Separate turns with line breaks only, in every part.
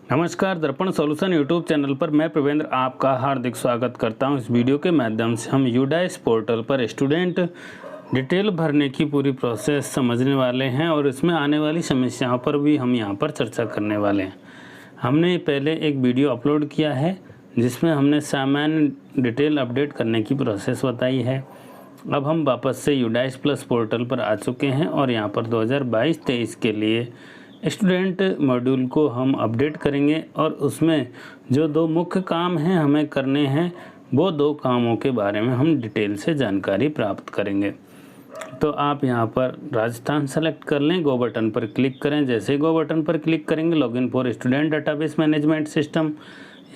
नमस्कार, दर्पण solution YouTube channel पर मैं प्रवेंद्र आपका हार्दिक स्वागत करता हूं। इस वीडियो के माध्यम से हम यूडाइस पोर्टल पर स्टूडेंट डिटेल भरने की पूरी प्रोसेस समझने वाले हैं और इसमें आने वाली समस्याओं पर भी हम यहां पर चर्चा करने वाले हैं। हमने पहले एक वीडियो अपलोड किया है जिसमें हमने सामान्य डिटेल अपडेट करने की प्रोसेस बताई है। अब हम वापस से यूडाइस प्लस पोर्टल पर आ चुके हैं और यहाँ पर 2022-23 के लिए स्टूडेंट मॉड्यूल को हम अपडेट करेंगे और उसमें जो दो मुख्य काम हैं हमें करने हैं, वो दो कामों के बारे में हम डिटेल से जानकारी प्राप्त करेंगे। तो आप यहाँ पर राजस्थान सेलेक्ट कर लें, गो बटन पर क्लिक करें। जैसे ही गो बटन पर क्लिक करेंगे login for student database management system,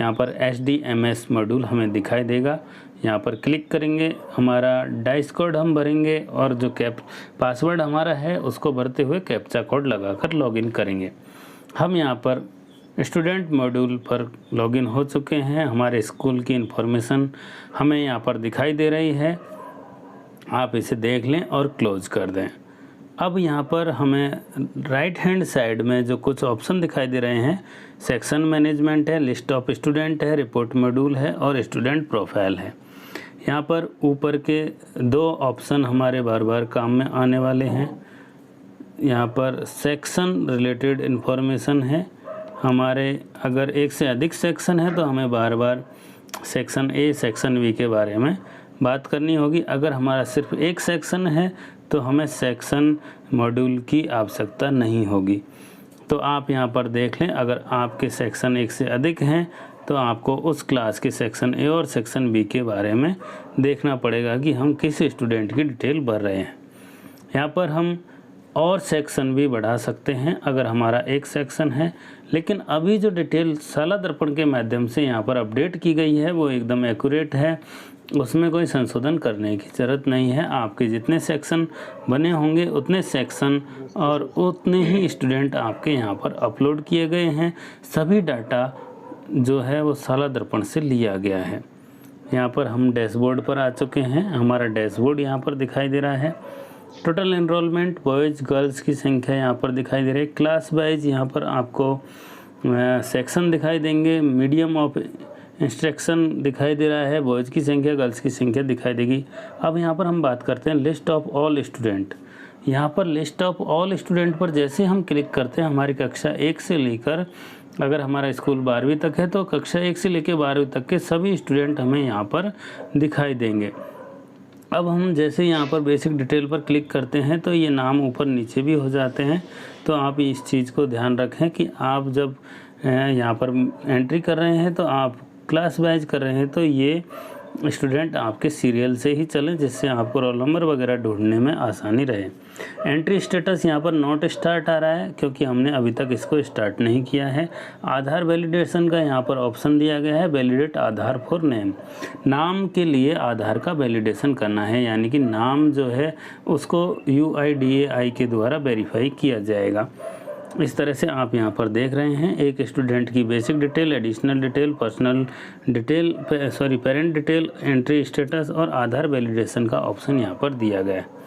यहाँ पर HDMS मॉड्यूल हमें दिखाई देगा। यहाँ पर क्लिक करेंगे, हमारा डाइस कोड हम भरेंगे और जो पासवर्ड हमारा है उसको भरते हुए कैप्चा कोड लगाकर लॉगिन करेंगे। हम यहाँ पर स्टूडेंट मॉड्यूल पर लॉगिन हो चुके हैं। हमारे स्कूल की इन्फॉर्मेशन हमें यहाँ पर दिखाई दे रही है, आप इसे देख लें और क्लोज कर दें। अब यहाँ पर हमें राइट हैंड साइड में जो कुछ ऑप्शन दिखाई दे रहे हैं, सेक्शन मैनेजमेंट है, लिस्ट ऑफ स्टूडेंट है, रिपोर्ट मॉड्यूल है और स्टूडेंट प्रोफाइल है। यहाँ पर ऊपर के दो ऑप्शन हमारे बार बार काम में आने वाले हैं। यहाँ पर सेक्शन रिलेटेड इन्फॉर्मेशन है, हमारे अगर एक से अधिक सेक्शन है तो हमें बार बार सेक्शन ए सेक्शन बी के बारे में बात करनी होगी। अगर हमारा सिर्फ एक सेक्शन है तो हमें सेक्शन मॉड्यूल की आवश्यकता नहीं होगी। तो आप यहाँ पर देख लें, अगर आपके सेक्शन एक से अधिक हैं तो आपको उस क्लास के सेक्शन ए और सेक्शन बी के बारे में देखना पड़ेगा कि हम किस स्टूडेंट की डिटेल भर रहे हैं। यहाँ पर हम और सेक्शन भी बढ़ा सकते हैं अगर हमारा एक सेक्शन है, लेकिन अभी जो डिटेल शाला दर्पण के माध्यम से यहाँ पर अपडेट की गई है वो एकदम एक्यूरेट है, उसमें कोई संशोधन करने की ज़रूरत नहीं है। आपके जितने सेक्शन बने होंगे उतने सेक्शन और उतने ही स्टूडेंट आपके यहाँ पर अपलोड किए गए हैं। सभी डाटा जो है वो शाला दर्पण से लिया गया है। यहाँ पर हम डैशबोर्ड पर आ चुके हैं। हमारा डैशबोर्ड यहाँ पर दिखाई दे रहा है। टोटल एनरोलमेंट बॉयज़ गर्ल्स की संख्या यहाँ पर दिखाई दे रही है। क्लास वाइज यहाँ पर आपको सेक्शन दिखाई देंगे। मीडियम ऑफ इंस्ट्रक्शन दिखाई दे रहा है। बॉयज़ की संख्या, गर्ल्स की संख्या दिखाई देगी। अब यहाँ पर हम बात करते हैं लिस्ट ऑफ ऑल स्टूडेंट। यहाँ पर लिस्ट ऑफ ऑल स्टूडेंट पर जैसे हम क्लिक करते हैं, हमारी कक्षा 1 से लेकर, अगर हमारा स्कूल 12वीं तक है तो कक्षा 1 से लेकर 12वीं तक के सभी स्टूडेंट हमें यहाँ पर दिखाई देंगे। अब हम जैसे यहाँ पर बेसिक डिटेल पर क्लिक करते हैं तो ये नाम ऊपर नीचे भी हो जाते हैं। तो आप इस चीज़ को ध्यान रखें कि आप जब यहाँ पर एंट्री कर रहे हैं तो आप क्लास वाइज कर रहे हैं तो ये स्टूडेंट आपके सीरियल से ही चलें, जिससे आपको रोल नंबर वगैरह ढूंढने में आसानी रहे। एंट्री स्टेटस यहाँ पर नॉट स्टार्ट आ रहा है क्योंकि हमने अभी तक इसको स्टार्ट नहीं किया है। आधार वैलिडेशन का यहाँ पर ऑप्शन दिया गया है, वैलिडेट आधार फॉर नेम। नाम के लिए आधार का वैलिडेशन करना है, यानी कि नाम जो है उसको UIDAI के द्वारा वेरीफाई किया जाएगा। इस तरह से आप यहाँ पर देख रहे हैं एक स्टूडेंट की basic detail, additional detail, personal detail, parent detail, entry status और आधार वैलिडेशन का ऑप्शन यहाँ पर दिया गया है।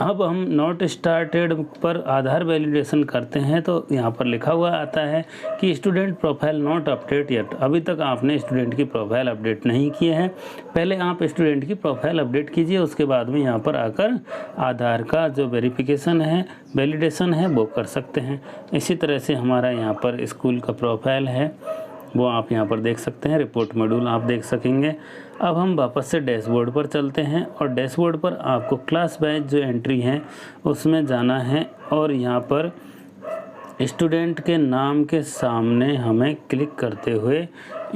अब हम नॉट स्टार्टेड पर आधार वैलिडेशन करते हैं तो यहाँ पर लिखा हुआ आता है कि student profile not update yet. अभी तक आपने स्टूडेंट की प्रोफाइल अपडेट नहीं किए हैं। पहले आप स्टूडेंट की प्रोफाइल अपडेट कीजिए, उसके बाद में यहाँ पर आकर आधार का जो वेरिफिकेशन है, वैलिडेशन है, वो कर सकते हैं। इसी तरह से हमारा यहाँ पर स्कूल का प्रोफाइल है वो आप यहाँ पर देख सकते हैं। रिपोर्ट मॉड्यूल आप देख सकेंगे। अब हम वापस से डैशबोर्ड पर चलते हैं और डैशबोर्ड पर आपको क्लास वाइज जो एंट्री है उसमें जाना है और यहाँ पर स्टूडेंट के नाम के सामने हमें क्लिक करते हुए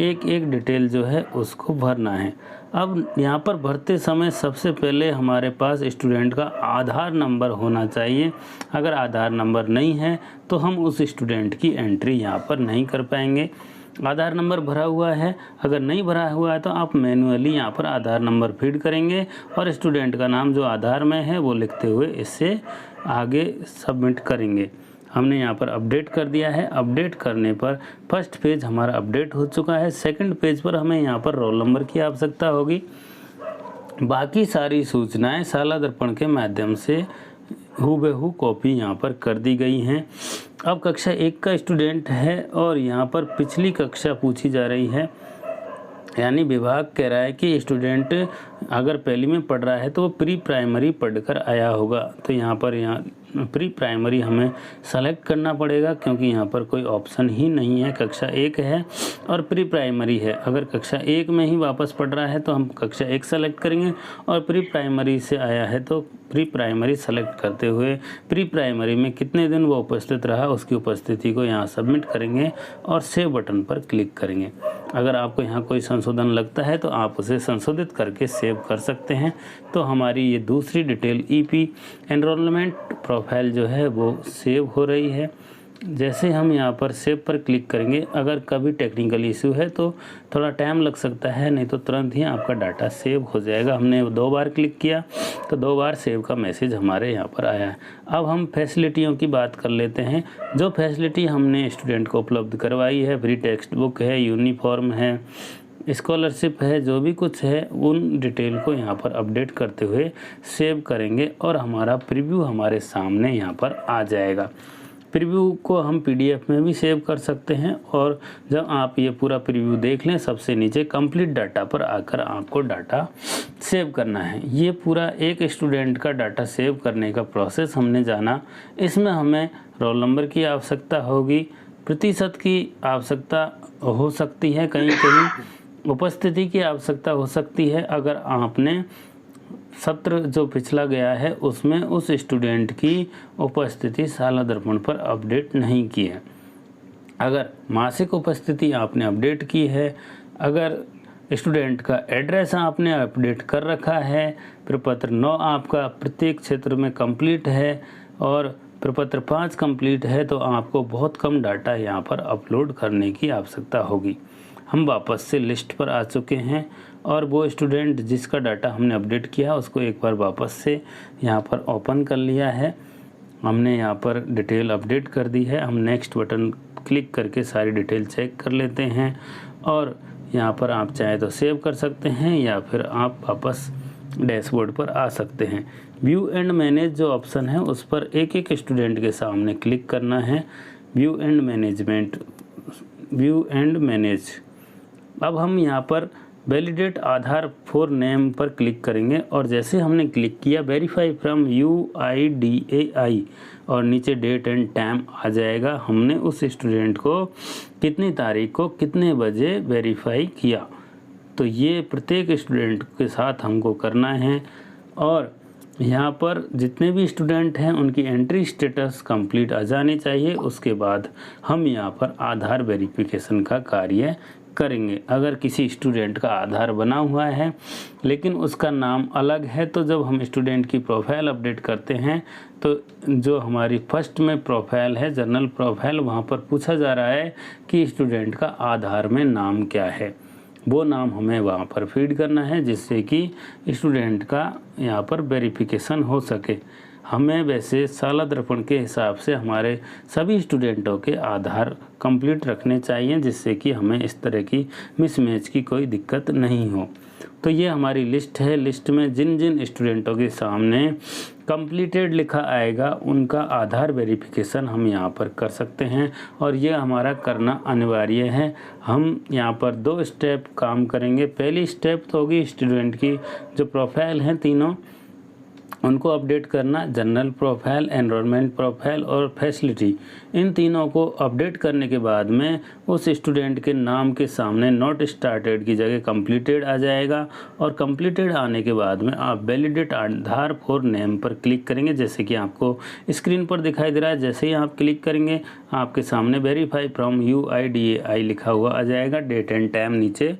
एक एक डिटेल जो है उसको भरना है। अब यहाँ पर भरते समय सबसे पहले हमारे पास स्टूडेंट का आधार नंबर होना चाहिए। अगर आधार नंबर नहीं है तो हम उस स्टूडेंट की एंट्री यहाँ पर नहीं कर पाएंगे। आधार नंबर भरा हुआ है, अगर नहीं भरा हुआ है तो आप मैन्युअली यहाँ पर आधार नंबर फीड करेंगे और स्टूडेंट का नाम जो आधार में है वो लिखते हुए इससे आगे सबमिट करेंगे। हमने यहाँ पर अपडेट कर दिया है। अपडेट करने पर फर्स्ट पेज हमारा अपडेट हो चुका है। सेकंड पेज पर हमें यहाँ पर रोल नंबर की आवश्यकता होगी। बाकी सारी सूचनाएं शाला दर्पण के माध्यम से हूबहू कॉपी यहाँ पर कर दी गई हैं। अब कक्षा 1 का स्टूडेंट है और यहाँ पर पिछली कक्षा पूछी जा रही है, यानी विभाग कह रहा है कि स्टूडेंट अगर पहली में पढ़ रहा है तो वो प्री प्राइमरी पढ़कर आया होगा। तो यहाँ प्री प्राइमरी हमें सेलेक्ट करना पड़ेगा, क्योंकि यहाँ पर कोई ऑप्शन ही नहीं है। कक्षा 1 है और प्री प्राइमरी है। अगर कक्षा 1 में ही वापस पढ़ रहा है तो हम कक्षा 1 सेलेक्ट करेंगे, और प्री प्राइमरी से आया है तो प्री प्राइमरी सेलेक्ट करते हुए प्री प्राइमरी में कितने दिन वो उपस्थित रहा उसकी उपस्थिति को यहाँ सबमिट करेंगे और सेव बटन पर क्लिक करेंगे। अगर आपको यहाँ कोई संशोधन लगता है तो आप उसे संशोधित करके सेव कर सकते हैं। तो हमारी ये दूसरी डिटेल ईपी एनरोलमेंट प्रोफाइल जो है वो सेव हो रही है। जैसे हम यहाँ पर सेव पर क्लिक करेंगे, अगर कभी टेक्निकल इशू है तो थोड़ा टाइम लग सकता है, नहीं तो तुरंत ही आपका डाटा सेव हो जाएगा। हमने 2 बार क्लिक किया तो 2 बार सेव का मैसेज हमारे यहाँ पर आया है। अब हम फैसिलिटियों की बात कर लेते हैं। जो फैसिलिटी हमने स्टूडेंट को उपलब्ध करवाई है, फ्री टेक्स्ट बुक है, यूनिफॉर्म है, स्कॉलरशिप है, जो भी कुछ है उन डिटेल को यहाँ पर अपडेट करते हुए सेव करेंगे और हमारा प्रीव्यू हमारे सामने यहाँ पर आ जाएगा। प्रीव्यू को हम पीडीएफ में भी सेव कर सकते हैं, और जब आप ये पूरा प्रीव्यू देख लें सबसे नीचे कंप्लीट डाटा पर आकर आपको डाटा सेव करना है। ये पूरा एक स्टूडेंट का डाटा सेव करने का प्रोसेस हमने जाना। इसमें हमें रोल नंबर की आवश्यकता होगी, प्रतिशत की आवश्यकता हो सकती है, कहीं कहीं उपस्थिति की आवश्यकता हो सकती है अगर आपने सत्र जो पिछला गया है उसमें उस स्टूडेंट की उपस्थिति साला दर्पण पर अपडेट नहीं की है। अगर मासिक उपस्थिति आपने अपडेट की है, अगर स्टूडेंट का एड्रेस आपने अपडेट कर रखा है, प्रपत्र 9 आपका प्रत्येक क्षेत्र में कंप्लीट है और प्रपत्र 5 कंप्लीट है, तो आपको बहुत कम डाटा यहाँ पर अपलोड करने की आवश्यकता होगी। हम वापस से लिस्ट पर आ चुके हैं और वो स्टूडेंट जिसका डाटा हमने अपडेट किया उसको एक बार वापस से यहाँ पर ओपन कर लिया है। हमने यहाँ पर डिटेल अपडेट कर दी है। हम नेक्स्ट बटन क्लिक करके सारी डिटेल चेक कर लेते हैं और यहाँ पर आप चाहे तो सेव कर सकते हैं या फिर आप वापस डैशबोर्ड पर आ सकते हैं। व्यू एंड मैनेज जो ऑप्शन है उस पर एक एक स्टूडेंट के सामने क्लिक करना है। View and manage. अब हम यहाँ पर वैलिडेट आधार फॉर नेम पर क्लिक करेंगे और जैसे हमने क्लिक किया वेरीफाई फ्रॉम UIDAI और नीचे डेट एंड टाइम आ जाएगा। हमने उस स्टूडेंट को कितनी तारीख को कितने बजे वेरीफाई किया, तो ये प्रत्येक स्टूडेंट के साथ हमको करना है। और यहाँ पर जितने भी स्टूडेंट हैं उनकी एंट्री स्टेटस कंप्लीट आ जानी चाहिए। उसके बाद हम यहाँ पर आधार वेरिफिकेशन का कार्य करेंगे। अगर किसी स्टूडेंट का आधार बना हुआ है लेकिन उसका नाम अलग है, तो जब हम स्टूडेंट की प्रोफाइल अपडेट करते हैं तो जो हमारी फर्स्ट में प्रोफाइल है जनरल प्रोफाइल, वहाँ पर पूछा जा रहा है कि स्टूडेंट का आधार में नाम क्या है। वो नाम हमें वहाँ पर फीड करना है जिससे कि स्टूडेंट का यहाँ पर वेरिफिकेशन हो सके। हमें वैसे साला दर्पण के हिसाब से हमारे सभी स्टूडेंटों के आधार कंप्लीट रखने चाहिए जिससे कि हमें इस तरह की मिसमैच की कोई दिक्कत नहीं हो। तो ये हमारी लिस्ट है। लिस्ट में जिन जिन स्टूडेंटों के सामने कंप्लीटेड लिखा आएगा उनका आधार वेरिफिकेशन हम यहाँ पर कर सकते हैं और ये हमारा करना अनिवार्य है। हम यहाँ पर 2 स्टेप काम करेंगे। पहली स्टेप तो होगी स्टूडेंट की जो प्रोफाइल हैं तीनों उनको अपडेट करना, जनरल प्रोफाइल, एनरोलमेंट प्रोफाइल और फैसिलिटी। इन तीनों को अपडेट करने के बाद में उस स्टूडेंट के नाम के सामने नॉट स्टार्टेड की जगह कंप्लीटेड आ जाएगा और कंप्लीटेड आने के बाद में आप वैलिडेट आधार फॉर नेम पर क्लिक करेंगे जैसे कि आपको स्क्रीन पर दिखाई दे रहा है। जैसे ही आप क्लिक करेंगे आपके सामने वेरीफाई फ्रॉम UIDAI लिखा हुआ आ जाएगा। डेट एंड टाइम नीचे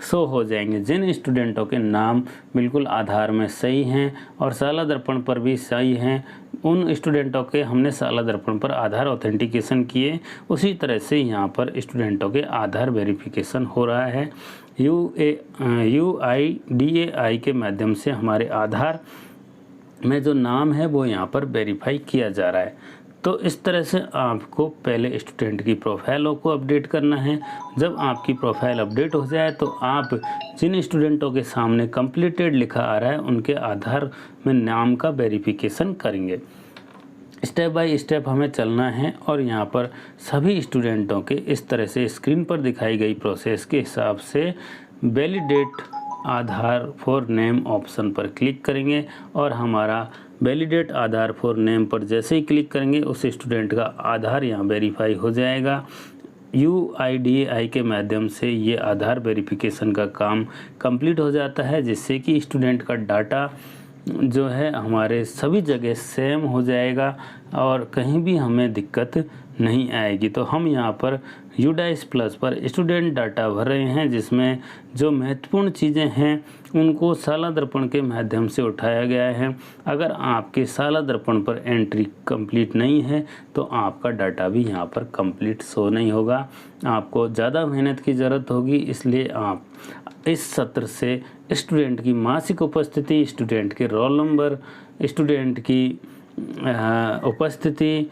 शो हो जाएंगे। जिन स्टूडेंटों के नाम बिल्कुल आधार में सही हैं और साला दर्पण पर भी सही हैं, उन स्टूडेंटों के हमने साला दर्पण पर आधार ऑथेंटिकेशन किए। उसी तरह से यहाँ पर स्टूडेंटों के आधार वेरिफिकेशन हो रहा है। UIDAI के माध्यम से हमारे आधार में जो नाम है वो यहाँ पर वेरीफाई किया जा रहा है। तो इस तरह से आपको पहले स्टूडेंट की प्रोफाइलों को अपडेट करना है। जब आपकी प्रोफाइल अपडेट हो जाए तो आप जिन स्टूडेंटों के सामने कंप्लीटेड लिखा आ रहा है उनके आधार में नाम का वेरिफिकेशन करेंगे। स्टेप बाय स्टेप हमें चलना है और यहाँ पर सभी स्टूडेंटों के इस तरह से स्क्रीन पर दिखाई गई प्रोसेस के हिसाब से validate Aadhaar for name option पर क्लिक करेंगे और हमारा वैलिडेट आधार फॉर नेम पर जैसे ही क्लिक करेंगे उस स्टूडेंट का आधार यहाँ वेरीफाई हो जाएगा। UIDAI के माध्यम से ये आधार वेरिफिकेशन का काम कंप्लीट हो जाता है, जिससे कि स्टूडेंट का डाटा जो है हमारे सभी जगह सेम हो जाएगा और कहीं भी हमें दिक्कत नहीं आएगी। तो हम यहाँ पर UDICE प्लस पर स्टूडेंट डाटा भर रहे हैं, जिसमें जो महत्वपूर्ण चीज़ें हैं उनको साला दर्पण के माध्यम से उठाया गया है। अगर आपके साला दर्पण पर एंट्री कंप्लीट नहीं है तो आपका डाटा भी यहाँ पर कंप्लीट शो नहीं होगा। आपको ज़्यादा मेहनत की ज़रूरत होगी, इसलिए आप इस सत्र से स्टूडेंट की मासिक उपस्थिति, स्टूडेंट के रोल नंबर, स्टूडेंट की उपस्थिति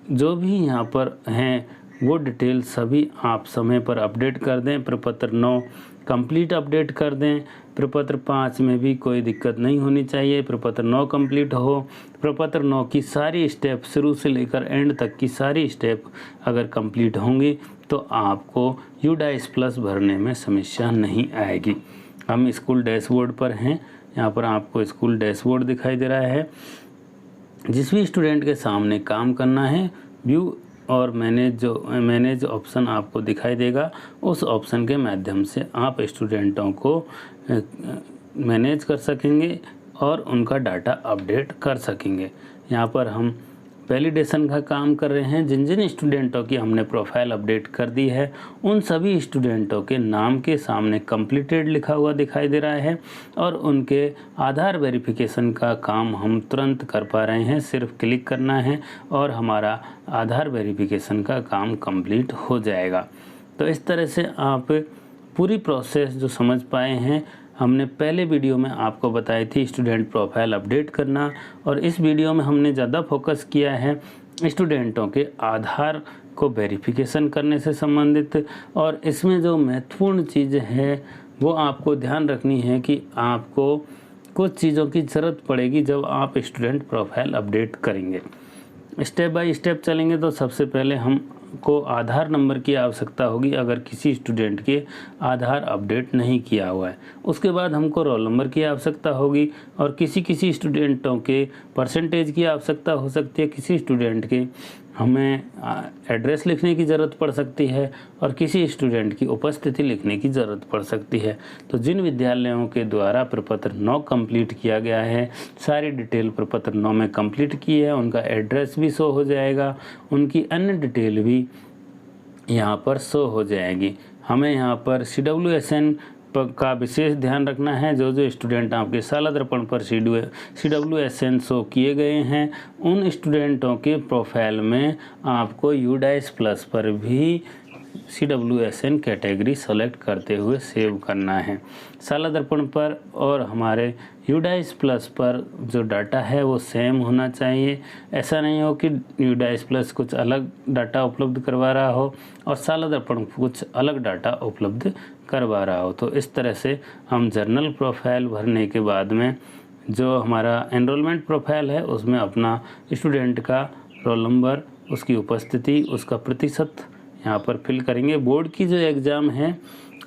जो भी यहाँ पर हैं वो डिटेल सभी आप समय पर अपडेट कर दें। प्रपत्र 9 कंप्लीट अपडेट कर दें। प्रपत्र 5 में भी कोई दिक्कत नहीं होनी चाहिए, प्रपत्र 9 कंप्लीट हो। प्रपत्र 9 की सारी स्टेप शुरू से लेकर एंड तक की सारी स्टेप अगर कंप्लीट होंगी तो आपको UDICE प्लस भरने में समस्या नहीं आएगी। हम स्कूल डैशबोर्ड पर हैं। यहाँ पर आपको स्कूल डैशबोर्ड दिखाई दे रहा है। जिस भी स्टूडेंट के सामने काम करना है, व्यू और मैनेज ऑप्शन आपको दिखाई देगा। उस ऑप्शन के माध्यम से आप स्टूडेंटों को मैनेज कर सकेंगे और उनका डाटा अपडेट कर सकेंगे। यहाँ पर हम वैलिडेशन का काम कर रहे हैं। जिन जिन स्टूडेंटों की हमने प्रोफाइल अपडेट कर दी है उन सभी स्टूडेंटों के नाम के सामने कंप्लीटेड लिखा हुआ दिखाई दे रहा है और उनके आधार वेरिफिकेशन का काम हम तुरंत कर पा रहे हैं। सिर्फ क्लिक करना है और हमारा आधार वेरिफिकेशन का काम कंप्लीट हो जाएगा। तो इस तरह से आप पूरी प्रोसेस जो समझ पाए हैं, हमने पहले वीडियो में आपको बताई थी स्टूडेंट प्रोफाइल अपडेट करना, और इस वीडियो में हमने ज़्यादा फोकस किया है स्टूडेंटों के आधार को वेरिफिकेशन करने से संबंधित। और इसमें जो महत्वपूर्ण चीज़ है वो आपको ध्यान रखनी है कि आपको कुछ चीज़ों की ज़रूरत पड़ेगी जब आप स्टूडेंट प्रोफाइल अपडेट करेंगे। स्टेप बाय स्टेप चलेंगे तो सबसे पहले हमको आधार नंबर की आवश्यकता होगी अगर किसी स्टूडेंट के आधार अपडेट नहीं किया हुआ है। उसके बाद हमको रोल नंबर की आवश्यकता होगी और किसी स्टूडेंटों के परसेंटेज की आवश्यकता हो सकती है। किसी स्टूडेंट के हमें एड्रेस लिखने की ज़रूरत पड़ सकती है और किसी स्टूडेंट की उपस्थिति लिखने की ज़रूरत पड़ सकती है। तो जिन विद्यालयों के द्वारा प्रपत्र 9 कंप्लीट किया गया है, सारी डिटेल प्रपत्र 9 में कंप्लीट की है, उनका एड्रेस भी शो हो जाएगा, उनकी अन्य डिटेल भी यहाँ पर शो हो जाएगी। हमें यहाँ पर CWSN का विशेष ध्यान रखना है। जो स्टूडेंट आपके साला दर्पण पर CWSN शो किए गए हैं उन स्टूडेंटों के प्रोफाइल में आपको UDICE प्लस पर भी CWSN कैटेगरी सेलेक्ट करते हुए सेव करना है। साला दर्पण पर और हमारे UDICE प्लस पर जो डाटा है वो सेम होना चाहिए। ऐसा नहीं हो कि UDICE प्लस कुछ अलग डाटा उपलब्ध करवा रहा हो और साला दर्पण कुछ अलग डाटा उपलब्ध करवा रहा हो। तो इस तरह से हम जर्नल प्रोफाइल भरने के बाद में जो हमारा एनरोलमेंट प्रोफाइल है उसमें अपना स्टूडेंट का रोल नंबर, उसकी उपस्थिति, उसका प्रतिशत यहाँ पर फिल करेंगे। बोर्ड की जो एग्ज़ाम है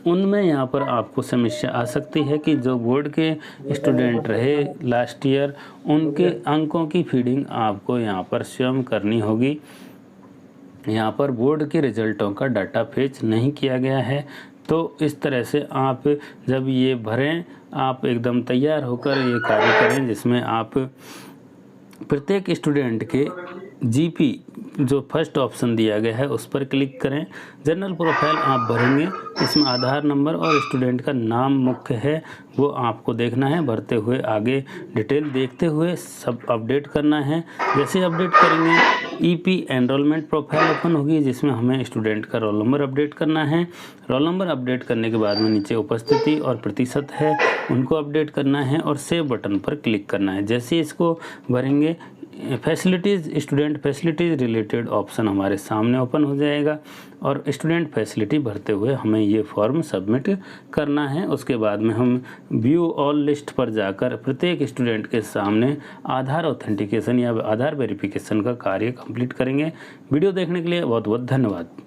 उनमें यहाँ पर आपको समस्या आ सकती है कि जो बोर्ड के स्टूडेंट रहे लास्ट ईयर उनके अंकों की फीडिंग आपको यहाँ पर स्वयं करनी होगी। यहाँ पर बोर्ड के रिजल्टों का डाटा फेच नहीं किया गया है। तो इस तरह से आप जब ये भरें, आप एकदम तैयार होकर ये कार्य करें जिसमें आप प्रत्येक स्टूडेंट के GP जो फर्स्ट ऑप्शन दिया गया है उस पर क्लिक करें। जनरल प्रोफाइल आप भरेंगे, इसमें आधार नंबर और स्टूडेंट का नाम मुख्य है वो आपको देखना है। भरते हुए आगे डिटेल देखते हुए सब अपडेट करना है। जैसे अपडेट करेंगे EP एनरोलमेंट प्रोफाइल ओपन होगी जिसमें हमें स्टूडेंट का रोल नंबर अपडेट करना है। रोल नंबर अपडेट करने के बाद में नीचे उपस्थिति और प्रतिशत है उनको अपडेट करना है और सेव बटन पर क्लिक करना है। जैसे इसको भरेंगे facilities, student facilities related option हमारे सामने ओपन हो जाएगा और स्टूडेंट फैसिलिटी भरते हुए हमें ये फॉर्म सबमिट करना है। उसके बाद में हम व्यू ऑल लिस्ट पर जाकर प्रत्येक स्टूडेंट के सामने आधार ऑथेंटिकेशन या आधार वेरिफिकेशन का कार्य कंप्लीट करेंगे। वीडियो देखने के लिए बहुत बहुत धन्यवाद।